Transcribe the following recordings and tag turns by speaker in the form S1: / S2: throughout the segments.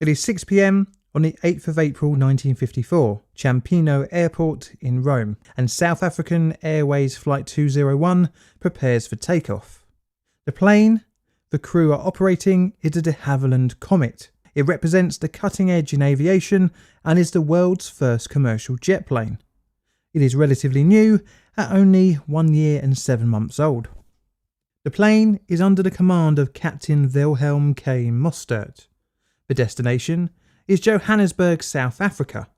S1: It is 6 p.m. on the 8th of April 1954, Ciampino Airport in Rome, and South African Airways Flight 201 prepares for takeoff. The plane the crew are operating is the de Havilland Comet. It represents the cutting edge in aviation and is the world's first commercial jet plane. It is relatively new at only 1 year and 7 months old. The plane is under the command of Captain Wilhelm K. Mostert. The destination is Johannesburg, South Africa,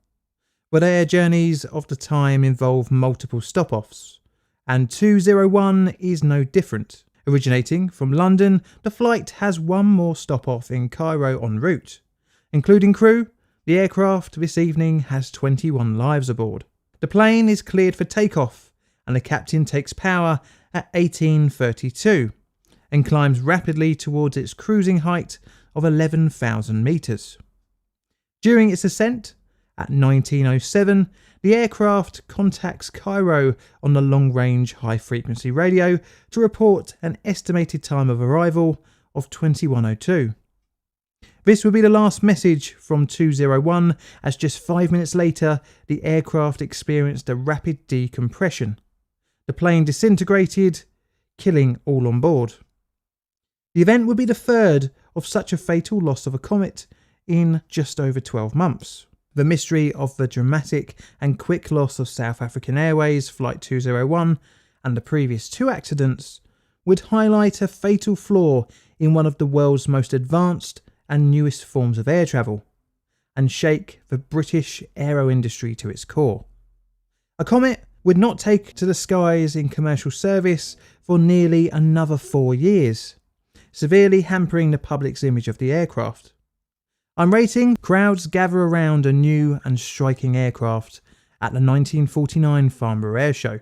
S1: but air journeys of the time involve multiple stop-offs, and 201 is no different. Originating from London, the flight has one more stop-off in Cairo en route. Including crew, the aircraft this evening has 21 lives aboard. The plane is cleared for takeoff, and the captain takes power at 1832 and climbs rapidly towards its cruising height of 11,000 metres. During its ascent, at 1907, the aircraft contacts Cairo on the long-range high-frequency radio to report an estimated time of arrival of 21:02. This would be the last message from 201, as just 5 minutes later, the aircraft experienced a rapid decompression. The plane disintegrated, killing all on board. The event would be the third of such a fatal loss of a comet in just over 12 months. The mystery of the dramatic and quick loss of South African Airways Flight 201 and the previous 2 accidents would highlight a fatal flaw in one of the world's most advanced and newest forms of air travel, and shake the British aero industry to its core. A comet would not take to the skies in commercial service for nearly another 4 years, severely hampering the public's image of the aircraft. On rating, crowds gather around a new and striking aircraft at the 1949 Farnborough Air Show.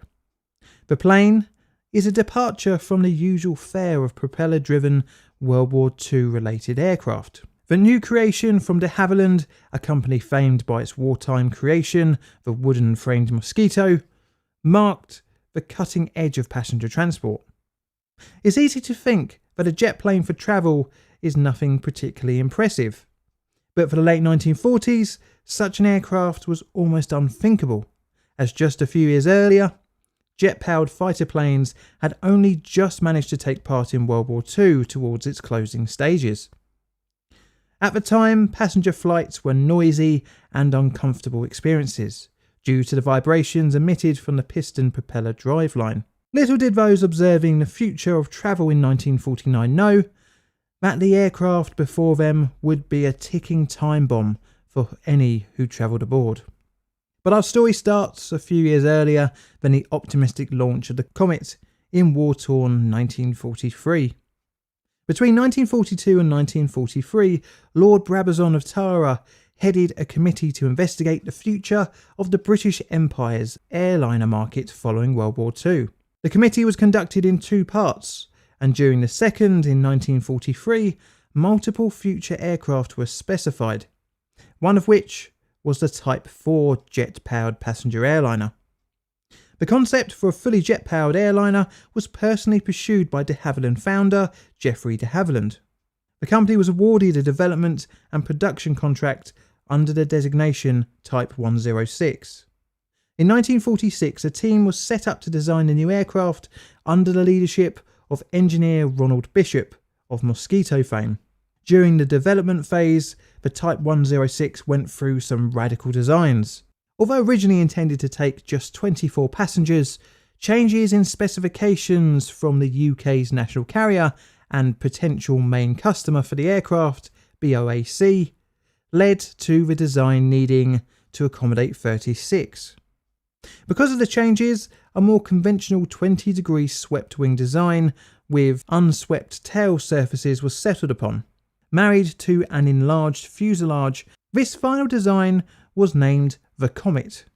S1: The plane is a departure from the usual fare of propeller-driven World War II related aircraft. The new creation from de Havilland, a company famed by its wartime creation, the wooden framed Mosquito, marked the cutting edge of passenger transport. It's easy to think that a jet plane for travel is nothing particularly impressive, but for the late 1940s, such an aircraft was almost unthinkable, as just a few years earlier, jet-powered fighter planes had only just managed to take part in World War II towards its closing stages. At the time, passenger flights were noisy and uncomfortable experiences, due to the vibrations emitted from the piston propeller driveline. Little did those observing the future of travel in 1949 know that the aircraft before them would be a ticking time bomb for any who travelled aboard. But our story starts a few years earlier than the optimistic launch of the Comet in war-torn 1943. Between 1942 and 1943, Lord Brabazon of Tara headed a committee to investigate the future of the British Empire's airliner market following World War II. The committee was conducted in 2 parts, and during the second, in 1943, multiple future aircraft were specified, one of which was the Type 4 jet-powered passenger airliner. The concept for a fully jet-powered airliner was personally pursued by de Havilland founder Geoffrey de Havilland. The company was awarded a development and production contract under the designation Type 106. In 1946, a team was set up to design the new aircraft under the leadership of engineer Ronald Bishop of Mosquito fame. During the development phase, the Type 106 went through some radical designs. Although originally intended to take just 24 passengers, changes in specifications from the UK's national carrier and potential main customer for the aircraft, BOAC, led to the design needing to accommodate 36. Because of the changes, a more conventional 20-degree swept wing design with unswept tail surfaces was settled upon. Married to an enlarged fuselage, this final design was named the Comet.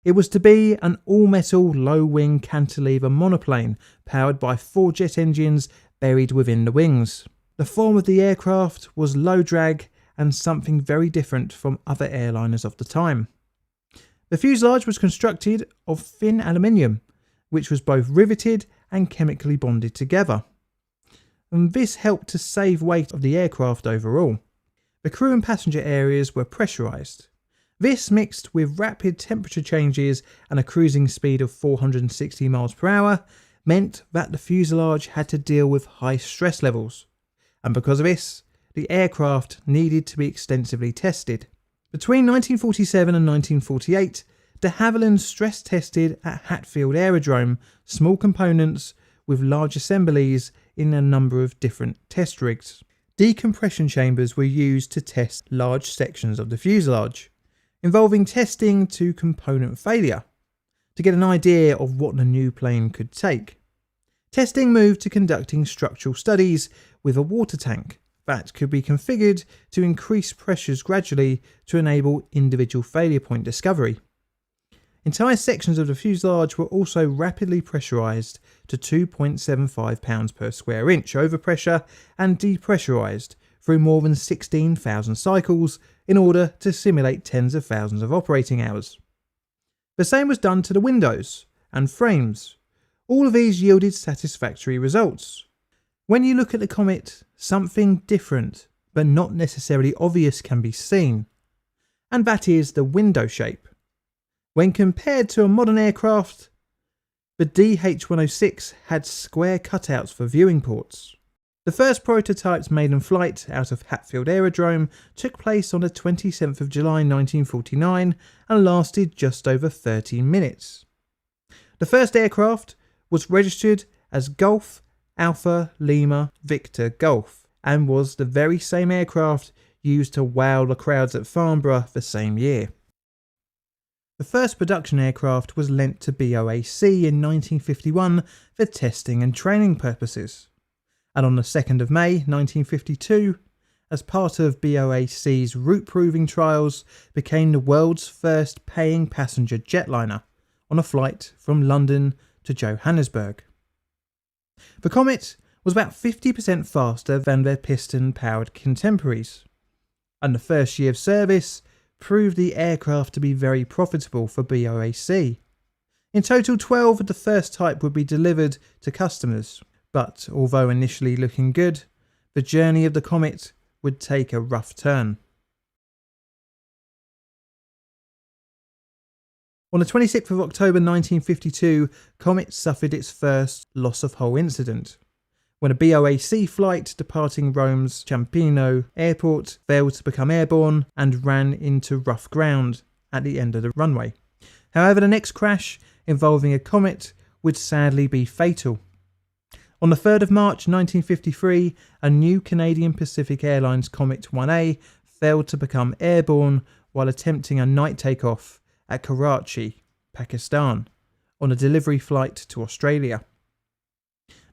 S1: It was to be an all-metal low-wing cantilever monoplane powered by 4 jet engines buried within the wings. The form of the aircraft was low drag and something very different from other airliners of the time. The fuselage was constructed of thin aluminium, which was both riveted and chemically bonded together, and this helped to save weight of the aircraft overall. The crew and passenger areas were pressurised. This, mixed with rapid temperature changes and a cruising speed of 460 miles per hour, meant that the fuselage had to deal with high stress levels, and because of this, the aircraft needed to be extensively tested. Between 1947 and 1948, de Havilland stress tested at Hatfield Aerodrome small components with large assemblies in a number of different test rigs. Decompression chambers were used to test large sections of the fuselage, involving testing to component failure, to get an idea of what the new plane could take. Testing moved to conducting structural studies with a water tank that could be configured to increase pressures gradually to enable individual failure point discovery. Entire sections of the fuselage were also rapidly pressurised to 2.75 pounds per square inch overpressure and depressurised through more than 16,000 cycles in order to simulate tens of thousands of operating hours. The same was done to the windows and frames. All of these yielded satisfactory results. When you look at the Comet, something different but not necessarily obvious can be seen, and that is the window shape. When compared to a modern aircraft, the DH-106 had square cutouts for viewing ports. The first prototype's maiden flight out of Hatfield Aerodrome took place on the 27th of July 1949 and lasted just over 30 minutes. The first aircraft was registered as Golf Alpha Lima Victor Golf and was the very same aircraft used to wow the crowds at Farnborough the same year. The first production aircraft was lent to BOAC in 1951 for testing and training purposes, and on the 2nd of May 1952, as part of BOAC's route proving trials, became the world's first paying passenger jetliner on a flight from London to Johannesburg. The Comet was about 50% faster than their piston-powered contemporaries, and the first year of service proved the aircraft to be very profitable for BOAC. In total, 12 of the first type would be delivered to customers, but although initially looking good, the journey of the Comet would take a rough turn. On the 26th of October 1952, Comet suffered its first loss of hull incident, when a BOAC flight departing Rome's Ciampino airport failed to become airborne and ran into rough ground at the end of the runway. However, the next crash, involving a Comet, would sadly be fatal. On the 3rd of March 1953, a new Canadian Pacific Airlines Comet 1A failed to become airborne while attempting a night takeoff at Karachi, Pakistan, on a delivery flight to Australia.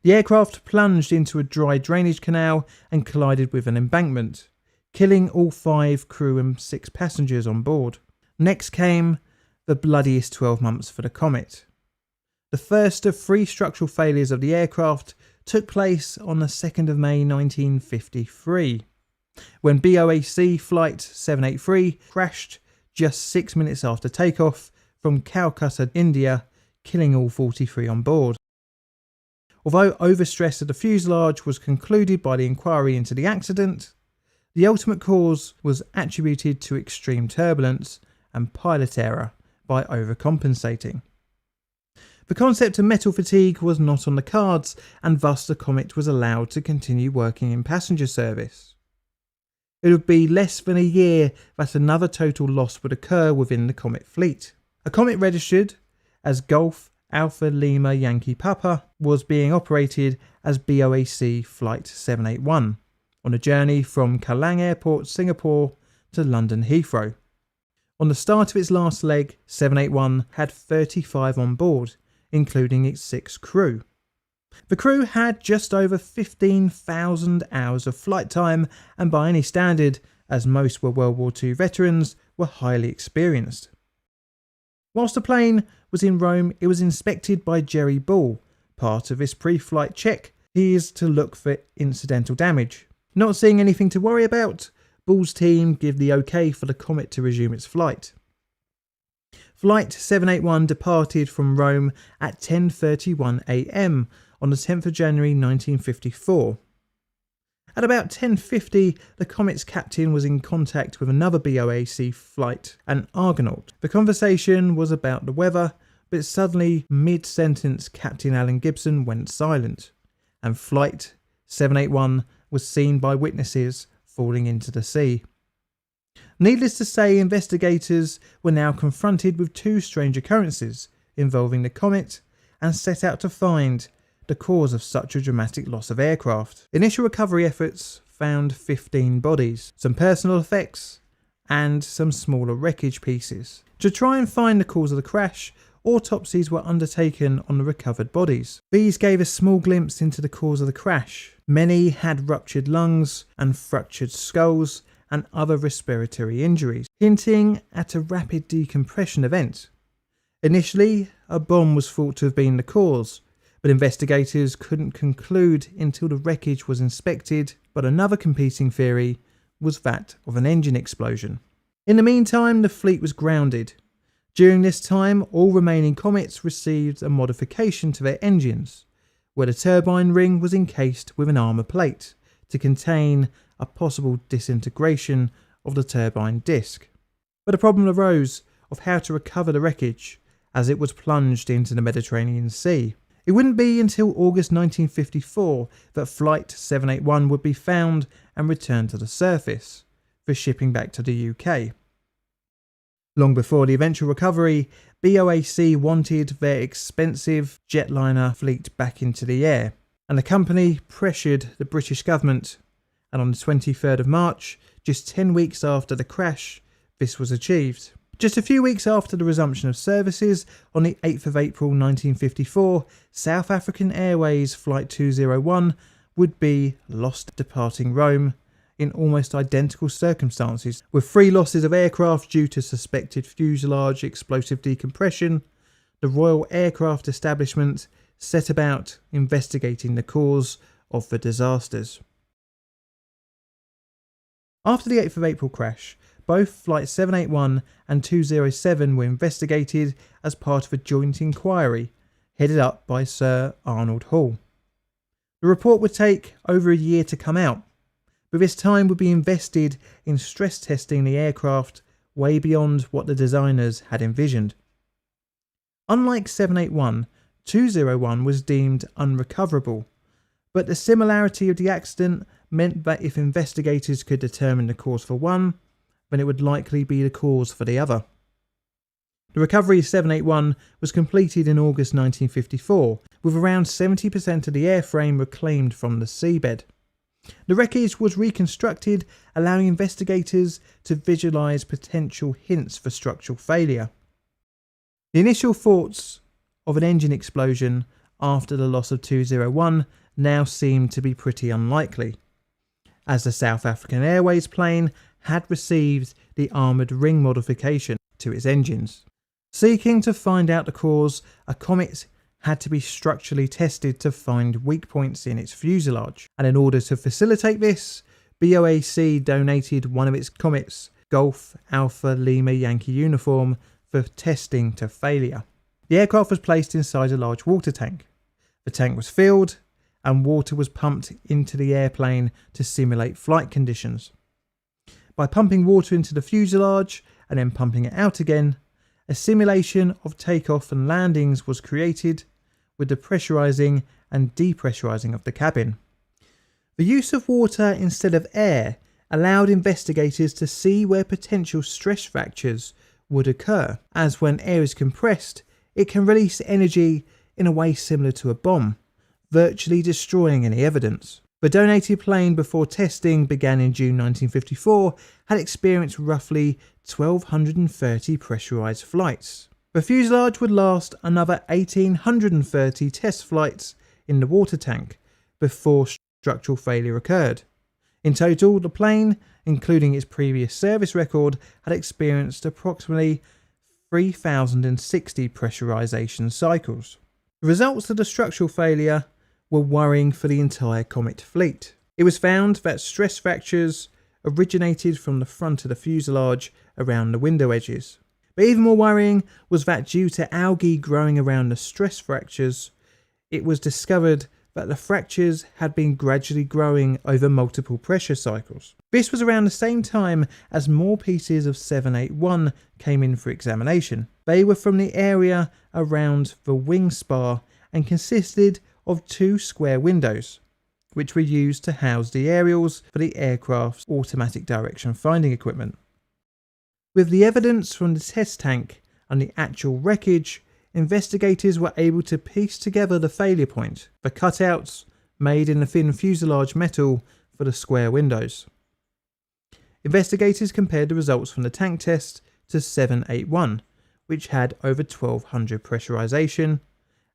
S1: The aircraft plunged into a dry drainage canal and collided with an embankment, killing all 5 crew and 6 passengers on board. Next came the bloodiest 12 months for the Comet. The first of 3 structural failures of the aircraft took place on the 2nd of May 1953, when BOAC Flight 783 crashed just 6 minutes after takeoff from Calcutta, India, killing all 43 on board. Although overstress of the fuselage was concluded by the inquiry into the accident, the ultimate cause was attributed to extreme turbulence and pilot error by overcompensating. The concept of metal fatigue was not on the cards, and thus the Comet was allowed to continue working in passenger service. It would be less than a year that another total loss would occur within the Comet fleet. A Comet registered as Golf Alpha Lima Yankee Papa was being operated as BOAC Flight 781 on a journey from Kallang Airport, Singapore to London Heathrow. On the start of its last leg, 781 had 35 on board, including its 6 crew. The crew had just over 15,000 hours of flight time, and by any standard, as most were World War II veterans, were highly experienced. Whilst the plane was in Rome, it was inspected by Jerry Ball. Part of his pre-flight check is to look for incidental damage. Not seeing anything to worry about, Ball's team give the OK for the Comet to resume its flight. Flight 781 departed from Rome at 10:31 AM on the 10th of January 1954. At about 10:50, the Comet's captain was in contact with another BOAC flight, an Argonaut. The conversation was about the weather, but suddenly, mid-sentence, Captain Alan Gibson went silent, and Flight 781 was seen by witnesses falling into the sea. Needless to say, investigators were now confronted with two strange occurrences involving the Comet and set out to find the cause of such a dramatic loss of aircraft. Initial recovery efforts found 15 bodies, some personal effects, and some smaller wreckage pieces. To try and find the cause of the crash, autopsies were undertaken on the recovered bodies. These gave a small glimpse into the cause of the crash. Many had ruptured lungs and fractured skulls and other respiratory injuries, hinting at a rapid decompression event. Initially, a bomb was thought to have been the cause, but investigators couldn't conclude until the wreckage was inspected. But another competing theory was that of an engine explosion. In the meantime, the fleet was grounded. During this time, all remaining Comets received a modification to their engines, where the turbine ring was encased with an armour plate to contain a possible disintegration of the turbine disc. But a problem arose of how to recover the wreckage as it was plunged into the Mediterranean Sea. It wouldn't be until August 1954 that Flight 781 would be found and returned to the surface for shipping back to the UK. Long before the eventual recovery, BOAC wanted their expensive jetliner fleet back into the air, and the company pressured the British government, and on the 23rd of March, just 10 weeks after the crash, this was achieved. Just a few weeks after the resumption of services, on the 8th of April 1954, South African Airways Flight 201 would be lost departing Rome in almost identical circumstances, with 3 losses of aircraft due to suspected fuselage explosive decompression. The Royal Aircraft Establishment set about investigating the cause of the disasters. After the 8th of April crash, both Flight 781 and 207 were investigated as part of a joint inquiry headed up by Sir Arnold Hall. The report would take over a year to come out, but this time would be invested in stress testing the aircraft way beyond what the designers had envisioned. Unlike 781, 201 was deemed unrecoverable, but the similarity of the accident meant that if investigators could determine the cause for one, then it would likely be the cause for the other. The recovery of 781 was completed in August 1954, with around 70% of the airframe reclaimed from the seabed. The wreckage was reconstructed, allowing investigators to visualise potential hints for structural failure. The initial thoughts of an engine explosion after the loss of 201 now seemed to be pretty unlikely, as the South African Airways plane had received the armoured ring modification to its engines. Seeking to find out the cause, a Comet had to be structurally tested to find weak points in its fuselage, and in order to facilitate this, BOAC donated one of its Comets, Golf Alpha Lima Yankee uniform, for testing to failure. The aircraft was placed inside a large water tank. The tank was filled, and water was pumped into the airplane to simulate flight conditions. By pumping water into the fuselage and then pumping it out again, a simulation of takeoff and landings was created with the pressurizing and depressurizing of the cabin. The use of water instead of air allowed investigators to see where potential stress fractures would occur, as when air is compressed, it can release energy in a way similar to a bomb, virtually destroying any evidence. The donated plane, before testing began in June 1954, had experienced roughly 1,230 pressurised flights. The fuselage would last another 1,830 test flights in the water tank before structural failure occurred. In total, the plane, including its previous service record, had experienced approximately 3,060 pressurisation cycles. The results of the structural failure were worrying for the entire Comet fleet. It was found that stress fractures originated from the front of the fuselage around the window edges. But even more worrying was that due to algae growing around the stress fractures, it was discovered that the fractures had been gradually growing over multiple pressure cycles. This was around the same time as more pieces of 781 came in for examination. They were from the area around the wing spar and consisted of 2 square windows, which were used to house the aerials for the aircraft's automatic direction finding equipment. With the evidence from the test tank and the actual wreckage, investigators were able to piece together the failure point, the cutouts made in the thin fuselage metal for the square windows. Investigators compared the results from the tank test to 781, which had over 1200 pressurization,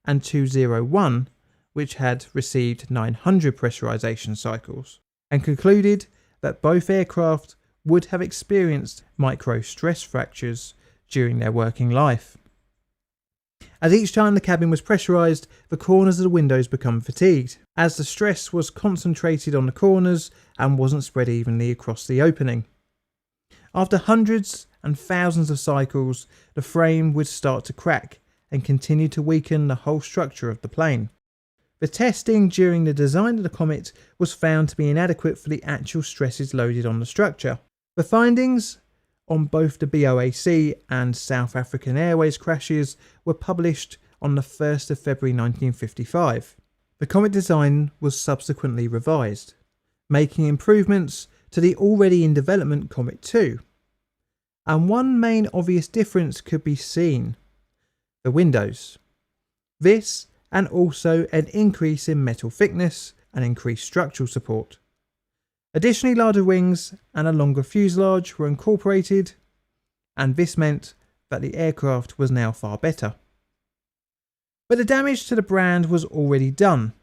S1: and 201, which had received 900 pressurization cycles, and concluded that both aircraft would have experienced micro stress fractures during their working life. As each time the cabin was pressurized, the corners of the windows become fatigued, as the stress was concentrated on the corners and wasn't spread evenly across the opening. After hundreds and thousands of cycles, the frame would start to crack and continue to weaken the whole structure of the plane. The testing during the design of the Comet was found to be inadequate for the actual stresses loaded on the structure. The findings on both the BOAC and South African Airways crashes were published on the 1st of February 1955. The Comet design was subsequently revised, making improvements to the already in development Comet 2. And one main obvious difference could be seen: the windows. This, and also an increase in metal thickness and increased structural support. Additionally, larger wings and a longer fuselage were incorporated, and this meant that the aircraft was now far better. But the damage to the brand was already done.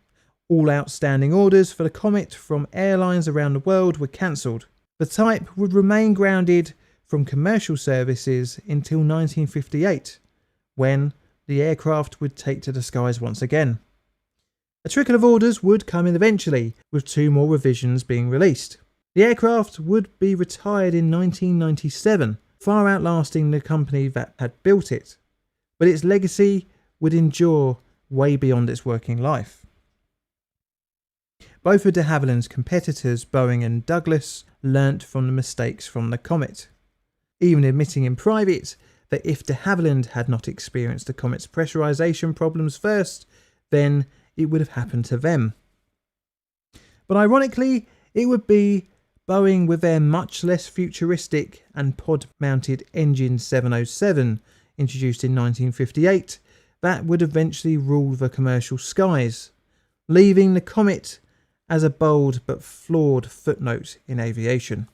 S1: All outstanding orders for the Comet from airlines around the world were cancelled. The type would remain grounded from commercial services until 1958, when the aircraft would take to the skies once again. A trickle of orders would come in eventually, with 2 more revisions being released. The aircraft would be retired in 1997, far outlasting the company that had built it, but its legacy would endure way beyond its working life. Both of de Havilland's competitors, Boeing and Douglas, learnt from the mistakes from the Comet, even admitting in private that if de Havilland had not experienced the Comet's pressurization problems first, then it would have happened to them. But ironically, it would be Boeing with their much less futuristic and pod-mounted engine 707, introduced in 1958, that would eventually rule the commercial skies, leaving the Comet as a bold but flawed footnote in aviation.